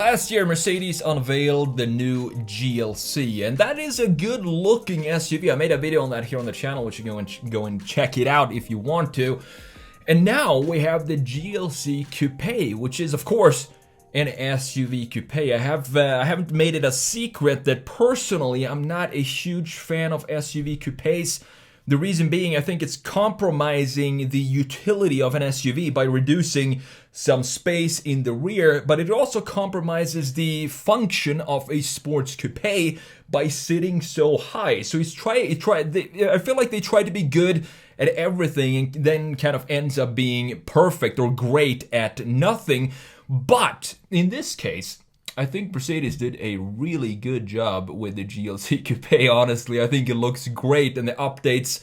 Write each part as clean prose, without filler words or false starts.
Last year, Mercedes unveiled the new GLC, and that is a good-looking SUV. I made a video on that here on the channel, which you can go and check it out if you want to. And now we have the GLC Coupe, which is, of course, an SUV coupe. I haven't made it a secret that personally I'm not a huge fan of SUV coupes. The reason being, I think it's compromising the utility of an SUV by reducing some space in the rear, but it also compromises the function of a sports coupe by sitting so high. So I feel like they try to be good at everything and then kind of ends up being perfect or great at nothing. But in this case, I think Mercedes did a really good job with the GLC Coupe, honestly. I think it looks great, and the updates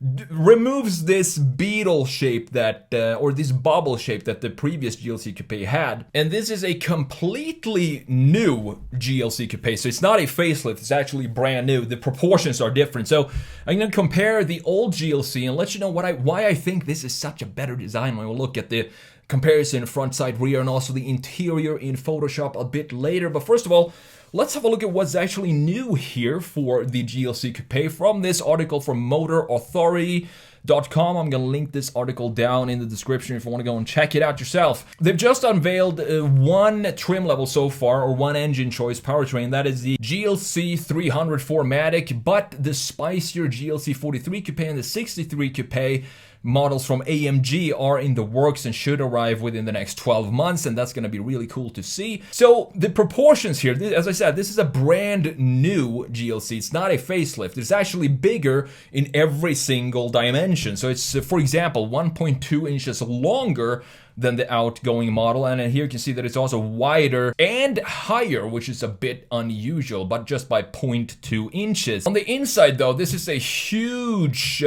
removes this beetle shape that, or this bubble shape that the previous GLC Coupe had. And this is a completely new GLC Coupe, so it's not a facelift, it's actually brand new. The proportions are different. So I'm going to compare the old GLC and let you know why I think this is such a better design when we look at the comparison front, side, rear, and also the interior in Photoshop a bit later. But first of all, let's have a look at what's actually new here for the GLC Coupe from this article from MotorAuthority.com. I'm going to link this article down in the description if you want to go and check it out yourself. They've just unveiled one trim level so far, or one engine choice powertrain. That is the GLC 300 4MATIC, but the spicier GLC 43 Coupe and the 63 Coupe models from AMG are in the works and should arrive within the next 12 months, and that's going to be really cool to see. So the proportions here, as I said, this is a brand new GLC. It's not a facelift. It's actually bigger in every single dimension. So it's, for example, 1.2 inches longer than the outgoing model, and here you can see that it's also wider and higher, which is a bit unusual, but just by 0.2 inches. On the inside though, this is a huge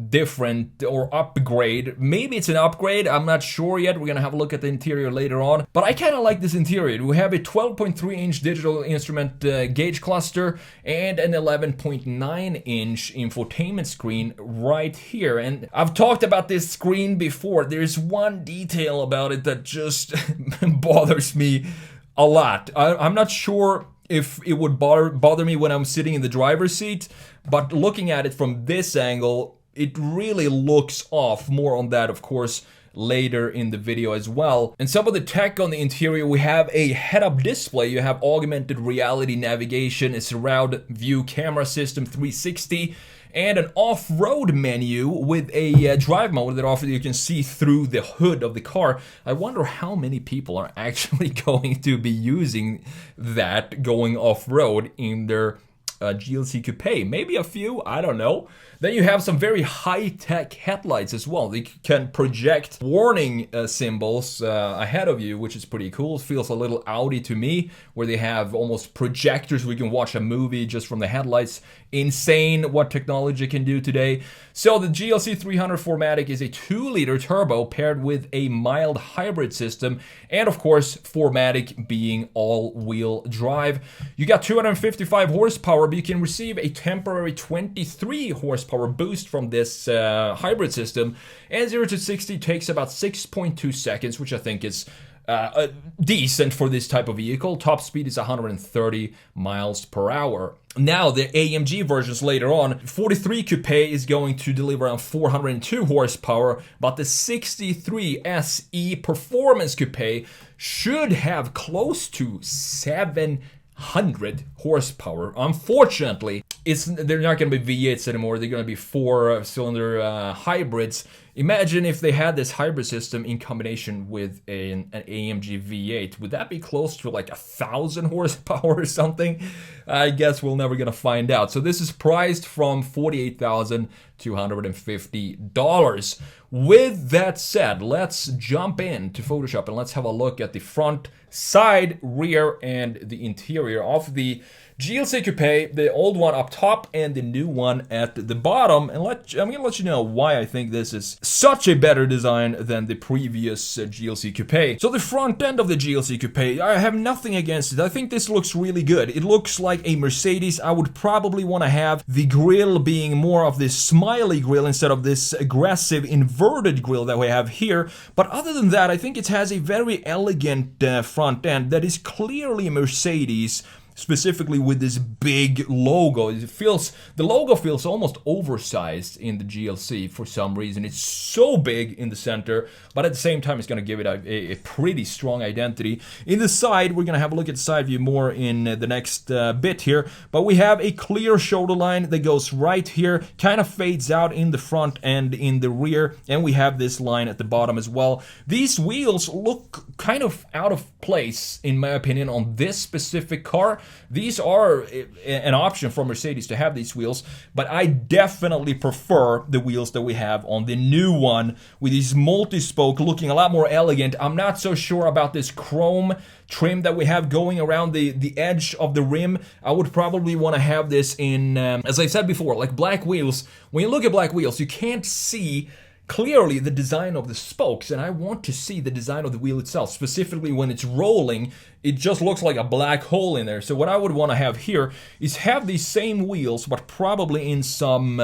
different or upgrade. Maybe it's an upgrade, I'm not sure yet. We're gonna have a look at the interior later on, but I kind of like this interior. We have a 12.3 inch digital instrument gauge cluster and an 11.9 inch infotainment screen right here. And I've talked about this screen before. There's one detail about it that just bothers me a lot. I'm not sure if it would bother me when I'm sitting in the driver's seat, but looking at it from this angle, it really looks off. More on that, of course, later in the video as well. And some of the tech on the interior, we have a head-up display, you have augmented reality navigation, a surround view camera system 360, and an off-road menu with a drive mode that you can see through the hood of the car. I wonder how many people are actually going to be using that going off-road in their GLC Coupe. Maybe a few, I don't know. Then you have some very high-tech headlights as well. They can project warning symbols ahead of you, which is pretty cool. It feels a little Audi to me, where they have almost projectors where you can watch a movie just from the headlights. Insane what technology can do today. So the GLC 300 4MATIC is a 2-liter turbo paired with a mild hybrid system, and of course 4MATIC being all-wheel drive. You got 255 horsepower, but you can receive a temporary 23 horsepower boost from this hybrid system, and 0 to 60 takes about 6.2 seconds, which I think is decent for this type of vehicle. Top speed is 130 miles per hour. Now, the AMG versions later on, 43 Coupe is going to deliver around 402 horsepower, but the 63 SE Performance Coupe should have close to 700 horsepower. Unfortunately, they're not going to be V8s anymore. They're going to be 4-cylinder hybrids. Imagine if they had this hybrid system in combination with an AMG V8. Would that be close to like 1,000 horsepower or something? I guess we're never going to find out. So this is priced from $48,250. With that said, let's jump into Photoshop and let's have a look at the front, side, rear, and the interior of the GLC Coupe, the old one up top and the new one at the bottom. And I'm going to let you know why I think this is such a better design than the previous GLC Coupe. So the front end of the GLC Coupe, I have nothing against it. I think this looks really good. It looks like a Mercedes. I would probably want to have the grille being more of this smiley grille instead of this aggressive inverted grille that we have here. But other than that, I think it has a very elegant front end that is clearly a Mercedes, specifically with this big logo. The logo feels almost oversized in the GLC for some reason. It's so big in the center, but at the same time, it's going to give it a pretty strong identity. In the side, we're going to have a look at the side view more in the next bit here, but we have a clear shoulder line that goes right here, kind of fades out in the front and in the rear, and we have this line at the bottom as well. These wheels look kind of out of place, in my opinion, on this specific car. These are an option for Mercedes to have these wheels, but I definitely prefer the wheels that we have on the new one with these multi-spoke looking a lot more elegant. I'm not so sure about this chrome trim that we have going around the edge of the rim. I would probably want to have this in, as I said before, like black wheels. When you look at black wheels, you can't see clearly the design of the spokes, and I want to see the design of the wheel itself. Specifically when it's rolling, it just looks like a black hole in there. So what I would want to have here is have these same wheels, but probably in some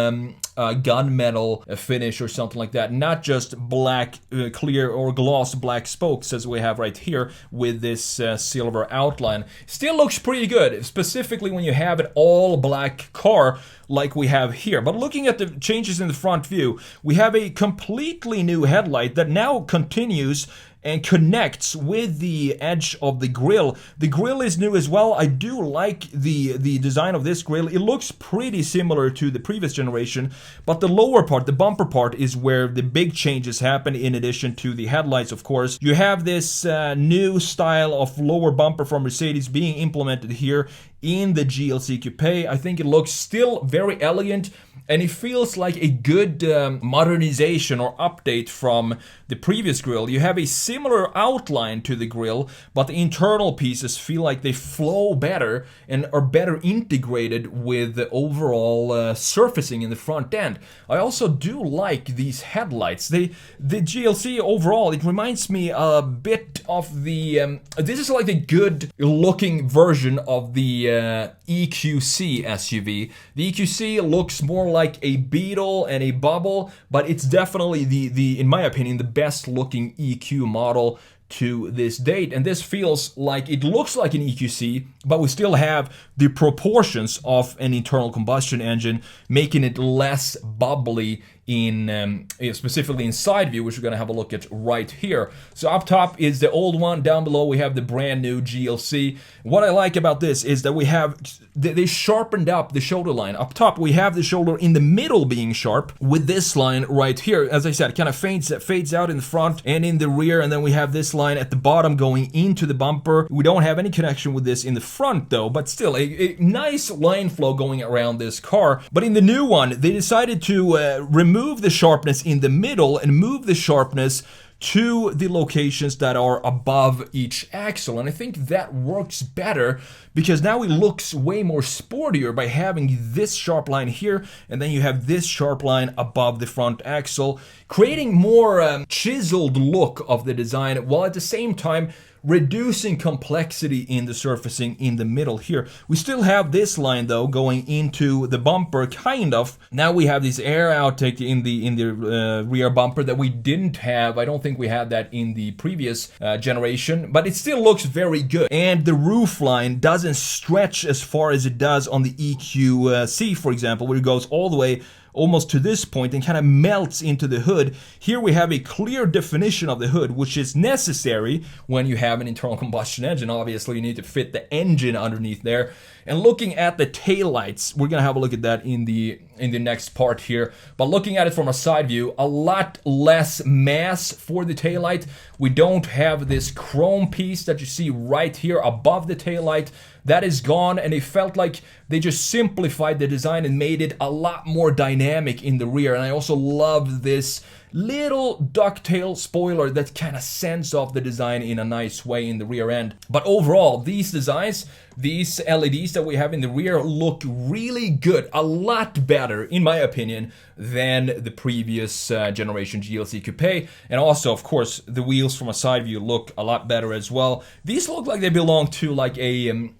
gunmetal finish or something like that. Not just black, clear or gloss black spokes as we have right here with this silver outline. Still looks pretty good, specifically when you have an all black car like we have here. But looking at the changes in the front view, we have a completely new headlight that now continues and connects with the edge of the grille. The grille is new as well. I do like the design of this grille. It looks pretty similar to the previous generation, but the lower part, the bumper part, is where the big changes happen in addition to the headlights, of course. You have this new style of lower bumper from Mercedes being implemented here in the GLC Coupe. I think it looks still very elegant, and it feels like a good modernization or update from the previous grille. You have a similar outline to the grille, but the internal pieces feel like they flow better and are better integrated with the overall surfacing in the front end. I also do like these headlights. The GLC overall, it reminds me a bit of the... this is like a good looking version of the EQC SUV. The EQC looks more like a Beetle and a Bubble, but it's definitely the in my opinion, the best looking EQ model to this date. And this feels like, it looks like an EQC, but we still have the proportions of an internal combustion engine, making it less bubbly in specifically in side view, which we're going to have a look at right here. So up top is the old one, down below we have the brand new GLC. What I like about this is that we have, they sharpened up the shoulder line. Up top we have the shoulder in the middle being sharp with this line right here. As I said, it kind of fades out in the front and in the rear, and then we have this line at the bottom going into the bumper. We don't have any connection with this in the front though, but still a nice line flow going around this car. But in the new one, they decided to remove the sharpness in the middle and move the sharpness to the locations that are above each axle. And I think that works better because now it looks way more sportier by having this sharp line here, and then you have this sharp line above the front axle, creating more chiseled look of the design, while at the same time reducing complexity in the surfacing in the middle here. We still have this line though going into the bumper, kind of. Now we have this air outtake in the rear bumper that we didn't have. I don't think we had that in the previous generation, but it still looks very good. And the roof line doesn't stretch as far as it does on the EQC, for example, where it goes all the way almost to this point and kind of melts into the hood. Here we have a clear definition of the hood, which is necessary when you have an internal combustion engine. Obviously, you need to fit the engine underneath there. And looking at the taillights, we're gonna have a look at that in the next part here. But looking at it from a side view, a lot less mass for the taillight. We don't have this chrome piece that you see right here above the taillight. That is gone, and it felt like they just simplified the design and made it a lot more dynamic in the rear. And I also love this little ducktail spoiler that kind of sends off the design in a nice way in the rear end. But overall, these designs, these LEDs that we have in the rear look really good, a lot better in my opinion than the previous generation GLC Coupe. And also, of course, the wheels from a side view look a lot better as well. These look like they belong to like a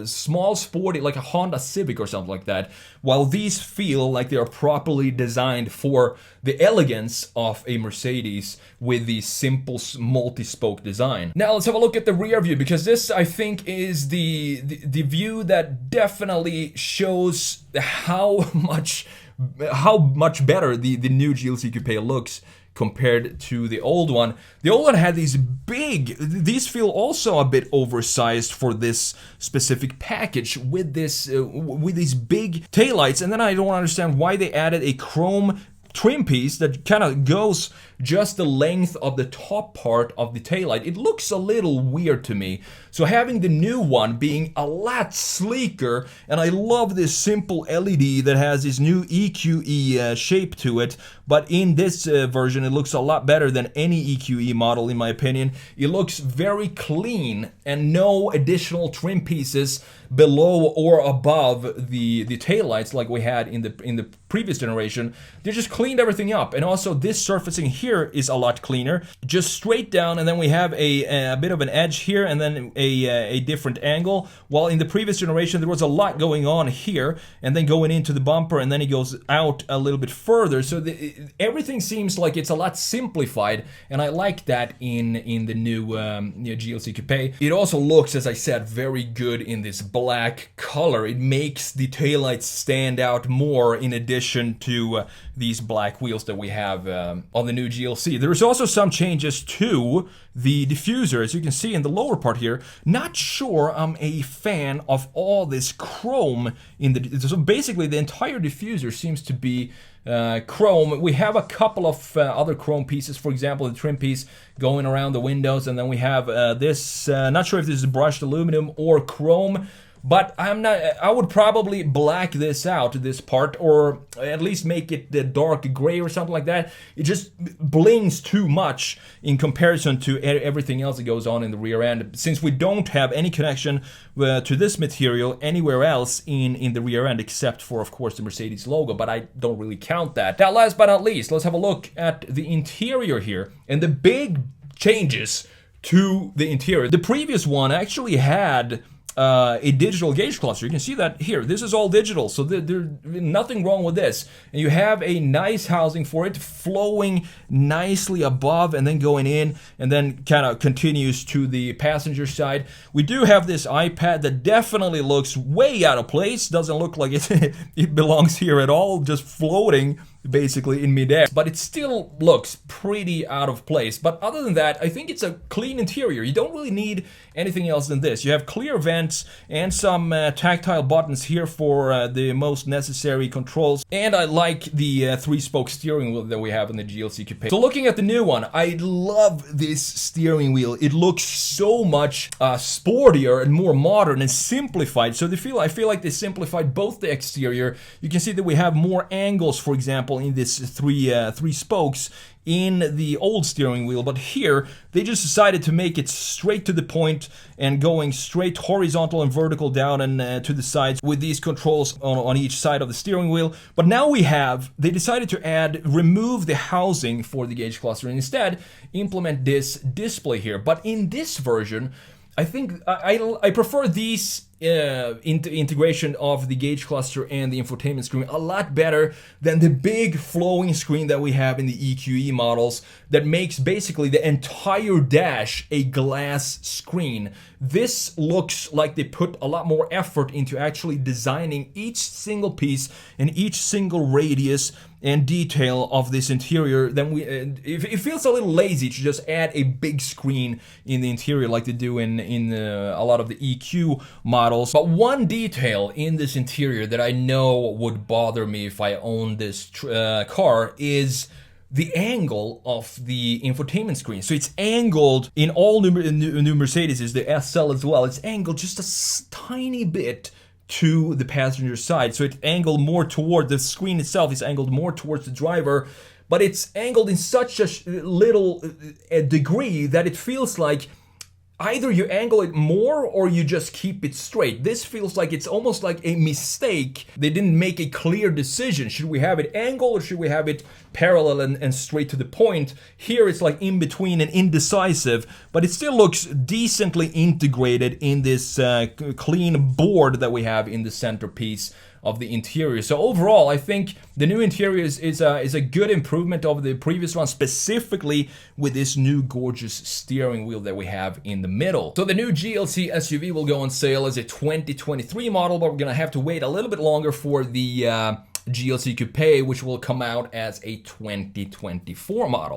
small sporty, like a Honda Civic or something like that, while these feel like they are properly designed for the elegance of a Mercedes with the simple multi-spoke design. Now let's have a look at the rear view, because this I think is the view that definitely shows how much better the new GLC Coupe looks compared to the old one. The old one had these feel also a bit oversized for this specific package with these big taillights, and then I don't understand why they added a chrome trim piece that kind of goes just the length of the top part of the taillight. It looks a little weird to me. So having the new one being a lot sleeker, and I love this simple LED that has this new EQE shape to it, but in this version it looks a lot better than any EQE model in my opinion. It looks very clean and no additional trim pieces below or above the taillights like we had in the previous generation. They just cleaned everything up, and also this surfacing here is a lot cleaner, just straight down, and then we have a bit of an edge here and then a different angle, while in the previous generation there was a lot going on here and then going into the bumper, and then it goes out a little bit further. So everything seems like it's a lot simplified, and I like that in the new GLC Coupe. It also looks, as I said, very good in this black color. It makes the taillights stand out more in addition to these black wheels that we have on the new GLC. There's also some changes to the diffuser, as you can see in the lower part here. Not sure I'm a fan of all this chrome in the, so basically the entire diffuser seems to be chrome. We have a couple of other chrome pieces, for example the trim piece going around the windows, and then we have this, not sure if this is brushed aluminum or chrome, but I would probably black this out, this part, or at least make it the dark gray or something like that. It just blings too much in comparison to everything else that goes on in the rear end, since we don't have any connection to this material anywhere else in the rear end, except for, of course, the Mercedes logo, but I don't really count that. Now, last but not least, let's have a look at the interior here, and the big changes to the interior. The previous one actually had a digital gauge cluster. You can see that here. This is all digital, so there's nothing wrong with this. And you have a nice housing for it, flowing nicely above and then going in, and then kind of continues to the passenger side. We do have this iPad that definitely looks way out of place. Doesn't look like it belongs here at all, just floating basically in midair, but it still looks pretty out of place. But other than that, I think it's a clean interior. You don't really need anything else than this. You have clear vents and some tactile buttons here for the most necessary controls, and I like the 3-spoke steering wheel that we have in the GLC Coupe. So looking at the new one, I love this steering wheel. It looks so much sportier and more modern and simplified. So I feel like they simplified both the exterior. You can see that we have more angles, for example, in this three spokes in the old steering wheel, but here they just decided to make it straight to the point and going straight horizontal and vertical down and to the sides with these controls on each side of the steering wheel. But now they decided to remove the housing for the gauge cluster and instead implement this display here. But in this version, I think I prefer these integration of the gauge cluster and the infotainment screen a lot better than the big flowing screen that we have in the EQE models that makes basically the entire dash a glass screen. This looks like they put a lot more effort into actually designing each single piece and each single radius and detail of this interior. Then it feels a little lazy to just add a big screen in the interior like they do in a lot of the EQ models. But one detail in this interior that I know would bother me if I owned this car is the angle of the infotainment screen. So it's angled in all new Mercedes, the SL as well. It's angled just a tiny bit to the passenger side. So it's angled more toward the screen itself is angled more towards the driver. but it's angled in such a little degree that it feels like either you angle it more or you just keep it straight. This feels like it's almost like a mistake. They didn't make a clear decision. Should we have it angled or should we have it parallel and straight to the point? Here it's like in between and indecisive, but it still looks decently integrated in this clean board that we have in the centerpiece of the interior. So overall, I think the new interior is a good improvement over the previous one, specifically with this new gorgeous steering wheel that we have in the middle. So the new GLC SUV will go on sale as a 2023 model, but we're gonna have to wait a little bit longer for the GLC Coupe, which will come out as a 2024 model.